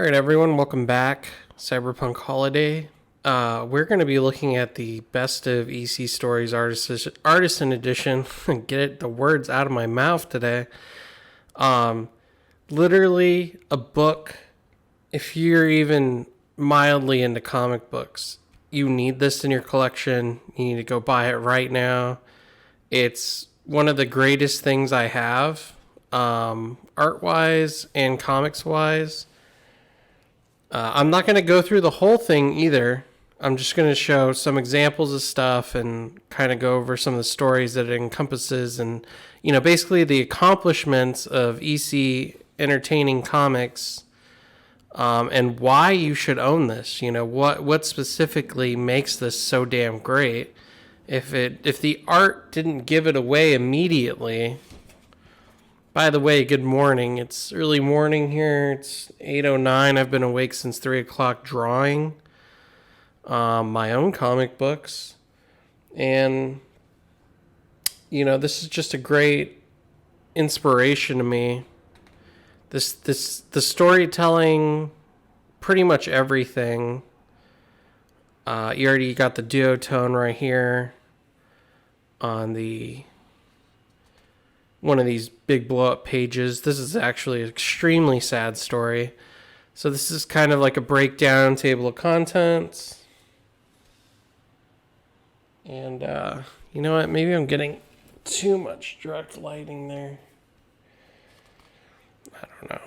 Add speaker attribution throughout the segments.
Speaker 1: right, everyone, welcome back. Cyberpunk Holiday. We're going to be looking at the Best of EC Stories Artisan Edition. The words out of my mouth today. Um, Literally a book. If you're even mildly into comic books, you need this in your collection. You need to go buy it right now. It's one of the greatest things I have, art-wise and comics-wise. I'm not going to go through the whole thing either. I'm just going to show some examples of stuff and kind of go over some of the stories that it encompasses and, basically the accomplishments of EC entertaining comics, and why you should own this. What specifically makes this so damn great. If the art didn't give it away immediately. By the way, good morning. It's early morning here. It's 8:09. I've been awake since 3 o'clock drawing my own comic books. And, this is just a great inspiration to me. The storytelling, pretty much everything. You already got the duotone right here on one of these big blow up pages. This is actually an extremely sad story. So this is kind of like a breakdown table of contents. And you know what? Maybe I'm getting too much direct lighting there. I don't know.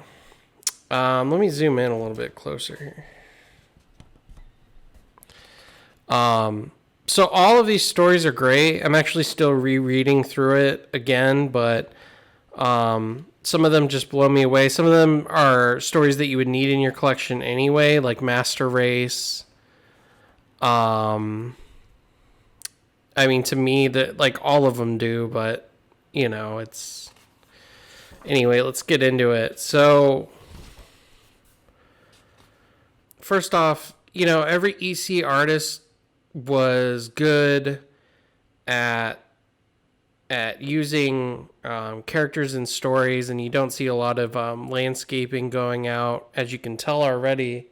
Speaker 1: Let me zoom in a little bit closer here. So all of these stories are great. I'm actually still rereading through it again, but some of them just blow me away. Some of them are stories that you would need in your collection anyway, like Master Race. To me, all of them do, but it's anyway. Let's get into it. So first off, every EC artist was good at using characters and stories, and you don't see a lot of landscaping going out, as you can tell already.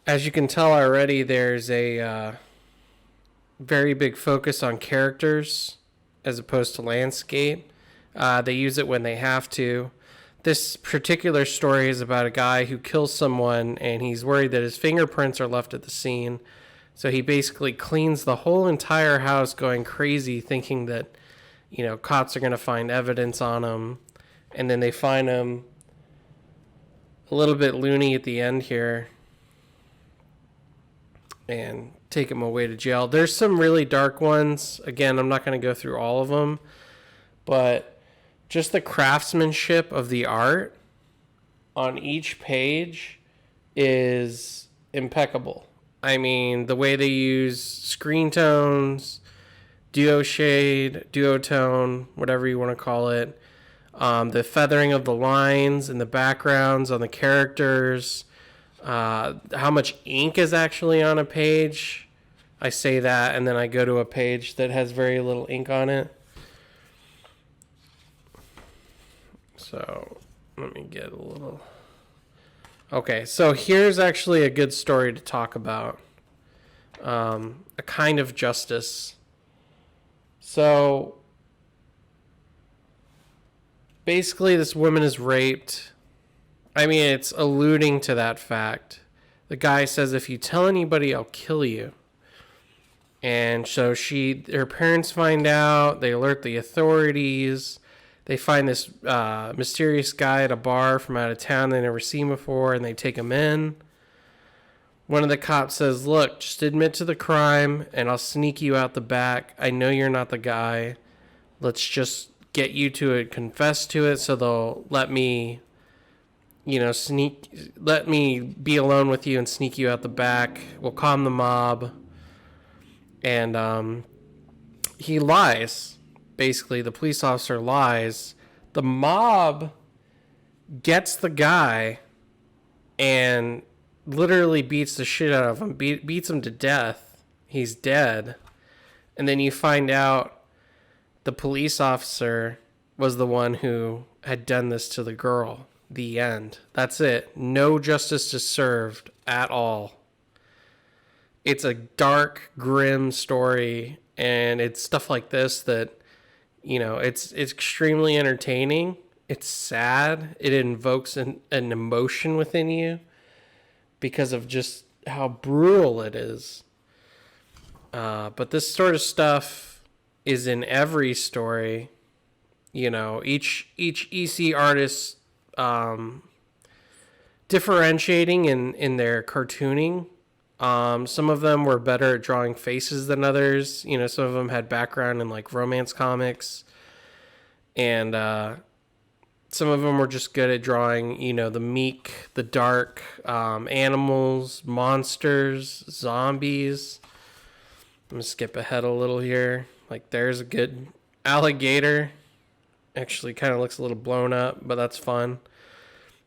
Speaker 1: There's a very big focus on characters as opposed to landscape. They use it when they have to. This particular story is about a guy who kills someone, and he's worried that his fingerprints are left at the scene. So he basically cleans the whole entire house, going crazy, thinking that, cops are going to find evidence on him. And then they find him a little bit loony at the end here and take him away to jail. There's some really dark ones. Again, I'm not going to go through all of them, but just the craftsmanship of the art on each page is impeccable. The way they use screen tones, duotone, whatever you want to call it. The feathering of the lines and the backgrounds on the characters. How much ink is actually on a page. I say that, and then I go to a page that has very little ink on it. So, let me get a little... Okay, so here's actually a good story to talk about. A kind of justice. So, basically this woman is raped. It's alluding to that fact. The guy says, if you tell anybody, I'll kill you. And so her parents find out. They alert the authorities. They find this mysterious guy at a bar from out of town they never seen before, and they take him in. One of the cops says, look, just admit to the crime, and I'll sneak you out the back. I know you're not the guy. Let's just get you to confess to it, so they'll let me, let me be alone with you and sneak you out the back. We'll calm the mob. And he lies. Basically, the police officer lies. The mob gets the guy and literally beats the shit out of him. Beats him to death. He's dead. And then you find out the police officer was the one who had done this to the girl. The end. That's it. No justice is served at all. It's a dark, grim story, and it's stuff like this that, it's extremely entertaining. It's sad. It invokes an emotion within you because of just how brutal it is. But this sort of stuff is in every story. Each EC artist differentiating in their cartooning. Some of them were better at drawing faces than others. Some of them had background in like romance comics, and some of them were just good at drawing, the meek, the dark, animals, monsters, zombies. I'm gonna skip ahead a little here. Like there's a good alligator. Actually kind of looks a little blown up, but that's fun.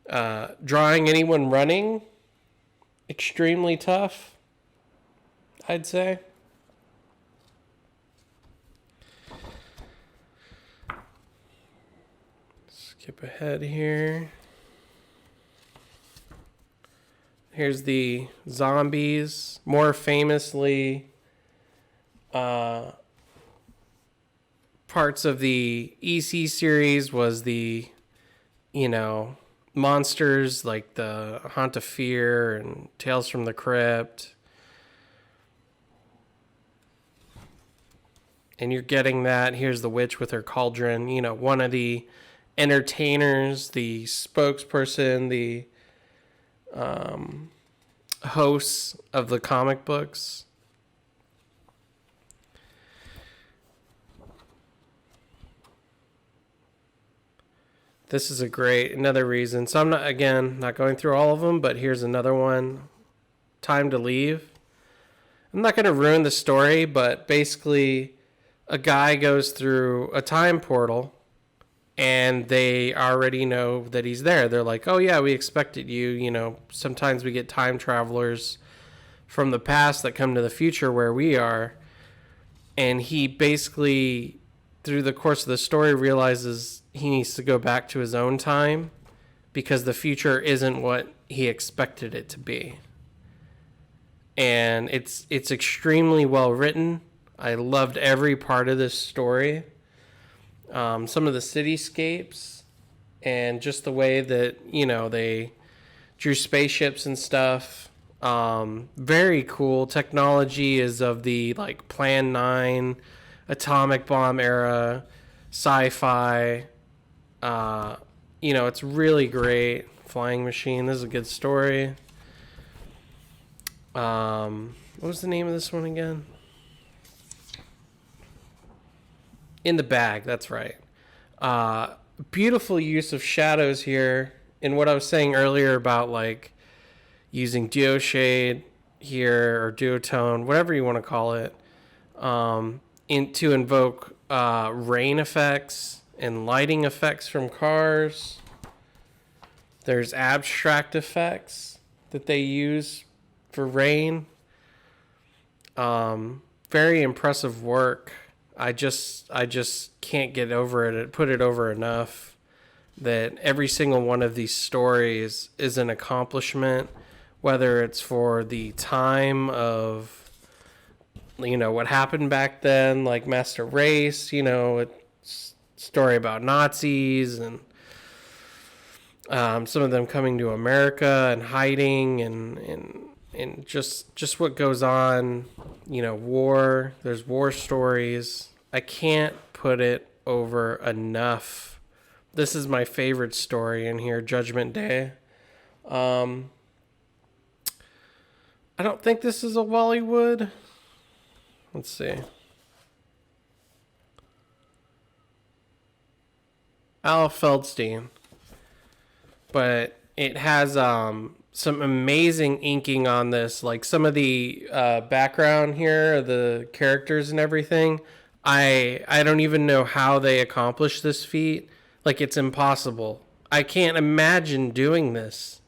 Speaker 1: Drawing anyone running, extremely tough, I'd say. Skip ahead here. Here's the zombies. More famously, parts of the EC series was the, monsters like the Haunt of Fear and Tales from the Crypt. And you're getting that. Here's the witch with her cauldron. One of the entertainers, the spokesperson, the hosts of the comic books. This is another reason. So I'm not going through all of them, but here's another one. Time to Leave. I'm not going to ruin the story, but basically a guy goes through a time portal and they already know that he's there. They're like, oh yeah, we expected you. Sometimes we get time travelers from the past that come to the future where we are. And he basically, through the course of the story, realizes he needs to go back to his own time because the future isn't what he expected it to be. And it's extremely well written. I loved every part of this story. Some of the cityscapes and just the way that, they drew spaceships and stuff. Very cool. Technology is of the like Plan 9, atomic bomb era, sci-fi. It's really great. Flying Machine. This is a good story. What was the name of this one again? In the Bag. That's right. Beautiful use of shadows here. And what I was saying earlier about like using duoshade here or duotone, whatever you want to call it, to invoke rain effects and lighting effects from cars. There's abstract effects that they use for rain. Very impressive work. I just can't get over it, put it over enough, that every single one of these stories is an accomplishment, whether it's for the time of, what happened back then, like Master Race, it's a story about Nazis and some of them coming to America and hiding and just what goes on, war. There's war stories. I can't put it over enough. This is my favorite story in here, Judgment Day. I don't think this is a Wallywood. Let's see. Al Feldstein. But it has some amazing inking on this. Like some of the background here, the characters and everything. I don't even know how they accomplished this feat. Like, it's impossible. I can't imagine doing this.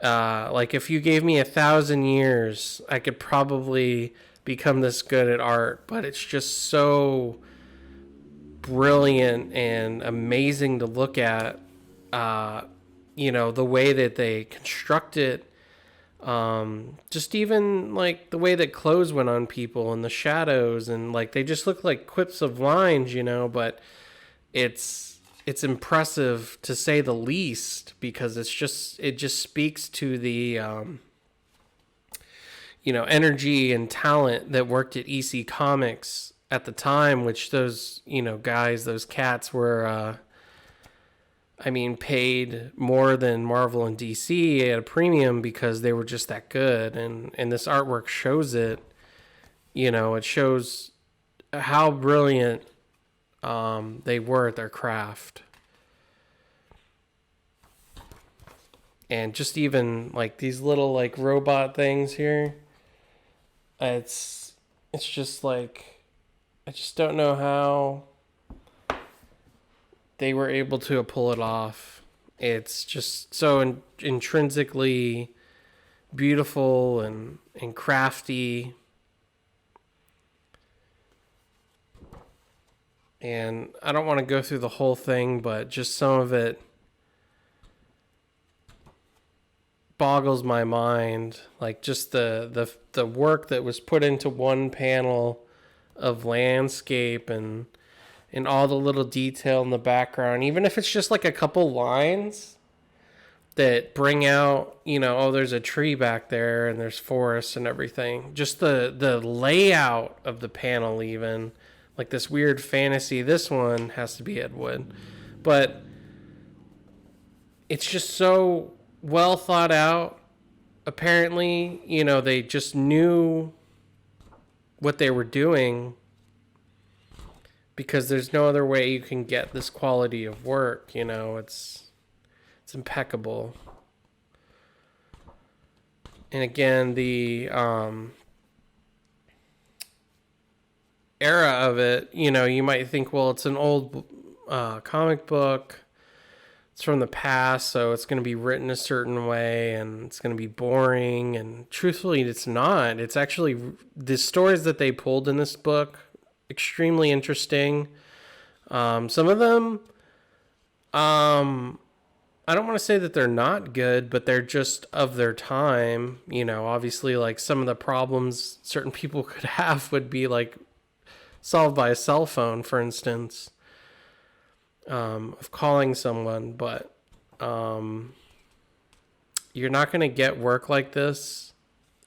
Speaker 1: Like, if you gave me 1,000 years, I could probably become this good at art. But it's just so brilliant and amazing to look at. the way that they construct it, just even like the way that clothes went on people and the shadows, and like they just look like quips of lines, but it's impressive to say the least, because it just speaks to the energy and talent that worked at EC Comics at the time, which those those cats were paid more than Marvel and DC at a premium, because they were just that good. And this artwork shows it. It shows how brilliant they were at their craft. And just even like these little like robot things here, it's just like, I just don't know how they were able to pull it off. It's just so intrinsically beautiful and crafty. And I don't want to go through the whole thing, but just some of it boggles my mind. Like just the work that was put into one panel of landscape, and all the little detail in the background, even if it's just like a couple lines that bring out, there's a tree back there and there's forests and everything. Just the layout of the panel, even like this weird fantasy. This one has to be Ed Wood, but it's just so well thought out. Apparently, they just knew what they were doing, because there's no other way you can get this quality of work. It's impeccable. And again, the era of it, you might think, well, it's an old comic book. It's from the past, so it's going to be written a certain way, and it's going to be boring. And truthfully, it's not. It's actually, the stories that they pulled in this book, extremely interesting. Some of them, I don't want to say that they're not good, but they're just of their time. Obviously, like some of the problems certain people could have would be like solved by a cell phone, for instance, of calling someone. But you're not going to get work like this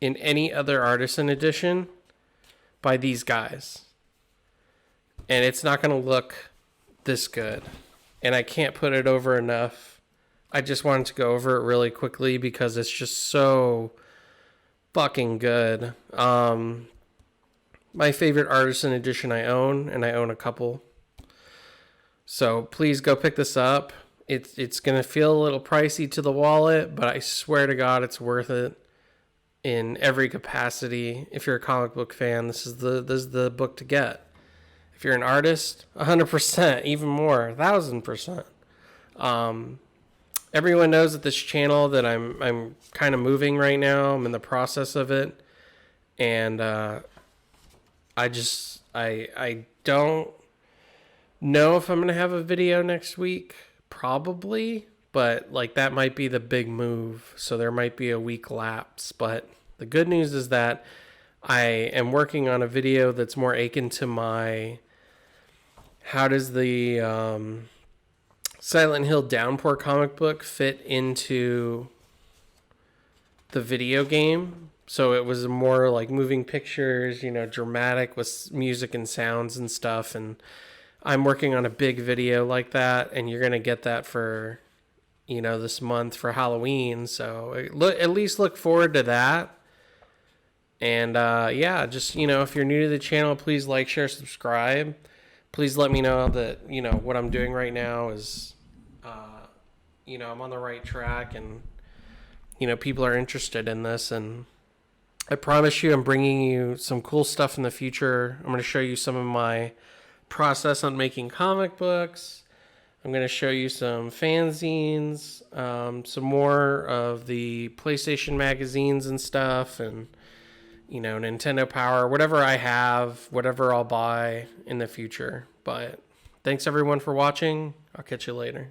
Speaker 1: in any other Artisan edition by these guys. And it's not going to look this good. And I can't put it over enough. I just wanted to go over it really quickly because it's just so fucking good. My favorite Artisan edition I own, and I own a couple. So please go pick this up. It's going to feel a little pricey to the wallet, but I swear to God it's worth it in every capacity. If you're a comic book fan, this is the book to get. If you're an artist, 100%, even more, 1,000%. Everyone knows at this channel that I'm kind of moving right now. I'm in the process of it, and I don't know if I'm gonna have a video next week. Probably, but like that might be the big move. So there might be a week lapse. But the good news is that I am working on a video that's more akin to my. How does the Silent Hill Downpour comic book fit into the video game? So it was more like moving pictures, dramatic with music and sounds and stuff. And I'm working on a big video like that, and you're going to get that for, this month for Halloween. So at least look forward to that. And just, if you're new to the channel, please like, share, subscribe. Please let me know that, what I'm doing right now is, I'm on the right track, and, people are interested in this. And I promise you I'm bringing you some cool stuff in the future. I'm going to show you some of my process on making comic books. I'm going to show you some fanzines, some more of the PlayStation magazines and stuff, and Nintendo Power, whatever I have, whatever I'll buy in the future. But thanks everyone for watching. I'll catch you later.